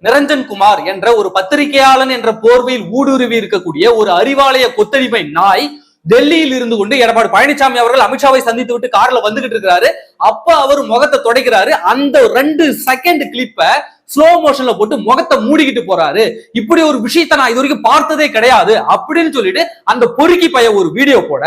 நிரஞ்சன் குமார் என்ற ஒரு பத்திரிகையாளன் என்ற போர்வையில் ஊடுருவி இருக்கக்கூடிய ஒரு அறிவாலய கொத்தடிமை நாய் டெல்லியில் இருந்து கொண்டு எடப்பாடி பழனிசாமி அவர்கள் அமித்ஷாவை சந்தித்து விட்டு கார்ல வந்துகிட்டு இருக்கிறாரு. அப்ப அவர் முகத்தை துடைக்கிறாரு. அந்த 2 செகண்ட் கிளிப்ப ஸ்லோ மோஷன்ல போட்டு முகத்தை மூடிக்கிட்டு போறாரு. இப்படி ஒரு விஷயத்தை நான் இது வரைக்கும் பார்த்ததே கிடையாது அப்படின்னு சொல்லிட்டு அந்த பொறுக்கி பைய ஒரு வீடியோ போட,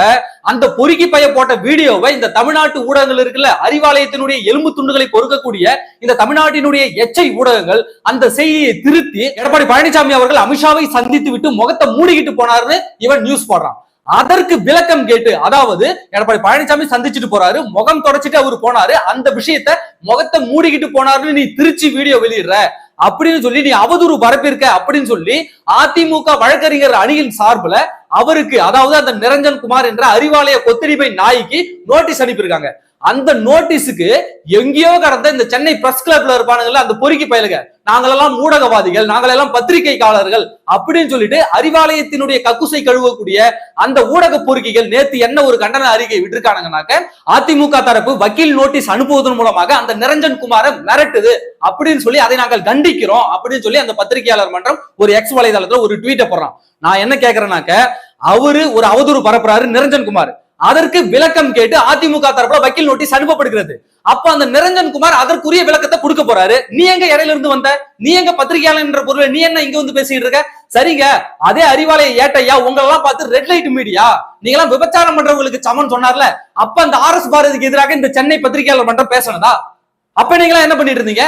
அந்த பொறுக்கி பைய போட்ட வீடியோவை இந்த தமிழ்நாட்டு ஊடகங்கள் இருக்குல்ல, அறிவாலயத்தினுடைய எலும்பு துண்டுகளை பொறுக்கக்கூடிய இந்த தமிழ்நாட்டினுடைய எச்சை ஊடகங்கள் அந்த செய்தியை திருத்தி எடப்பாடி பழனிசாமி அவர்கள் அமித்ஷாவை சந்தித்து விட்டு முகத்தை மூடிக்கிட்டு போனாருன்னு இவன் நியூஸ் போடுறான். அதற்கு விளக்கம் கேட்டு, அதாவது எடப்பாடி பழனிசாமி சந்திச்சுட்டு போறாரு, முகம் தொடச்சிட்டு அவரு போனாரு, அந்த விஷயத்த முகத்தை மூடிக்கிட்டு போனாருன்னு நீ திருச்சி வீடியோ வெளியிடுற அப்படின்னு சொல்லி நீ அவதூறு பரப்பிருக்க அப்படின்னு சொல்லி அதிமுக வழக்கறிஞர் அணியின் சார்பில் அவருக்கு, அதாவது அந்த நிரஞ்சன் குமார் என்ற அறிவாலய கொத்தடிமை நாய்க்கு நோட்டீஸ் அனுப்பியிருக்காங்க. அந்த நோட்டீஸுக்கு எங்கேயோ கடந்த இந்த சென்னை பிரஸ் கிளப்ல இருப்பானுங்கல்ல அந்த பொறுக்கி பயலுங்க, நாங்களெல்லாம் ஊடகவாதிகள், நாங்களெல்லாம் பத்திரிகைக்காரர்கள் அப்படின்னு சொல்லிட்டு அறிவாலயத்தினுடைய கக்குசை கழுவக்கூடிய அந்த ஊடக பொறுக்கிகள் நேத்து என்ன ஒரு கண்டன அறிக்கை விட்டுருக்கானுங்கனாக்க, அதிமுக தரப்பு வக்கீல் நோட்டீஸ் அனுப்புவதன் மூலமாக அந்த நிரஞ்சன் குமாரை மிரட்டுது அப்படின்னு சொல்லி அதை நாங்கள் கண்டிக்கிறோம் அப்படின்னு சொல்லி அந்த பத்திரிகையாளர் மன்றம் ஒரு எக்ஸ் வலைதளத்துல ஒரு ட்வீட்டை போடுறான். நான் என்ன கேட்கிறேன்னாக்க, அவரு ஒரு அவதூறு பரப்புறாரு நிரஞ்சன் குமார், அதற்கு விளக்கம் கேட்டு அதிமுக தரப்புல வக்கீல் நோட்டீஸ் அனுப்பப்படுகிறது. அப்ப அந்த நிரஞ்சன் குமார் அதற்குரிய விளக்கத்தை கொடுக்க போறாரு. நீ எங்க இடையில இருந்து வந்த, நீ எங்க பத்திரிகையாளர் என்ற பொருள், நீ என்ன இங்க வந்து பேசிட்டு இருக்க? சரிங்க, அதே அறிவாலய ஏட்டையா உங்களெல்லாம் பார்த்து ரெட் லைட் மீடியா, நீங்க எல்லாம் விபச்சாரம் பண்றவங்களுக்கு சமன் சொன்னார்ல, அப்ப அந்த RS பாரதிக்கு எதிராக இந்த சென்னை பத்திரிகையாளர் மன்றம் பேசணுதா? அப்ப நீங்க என்ன பண்ணிட்டு இருந்தீங்க?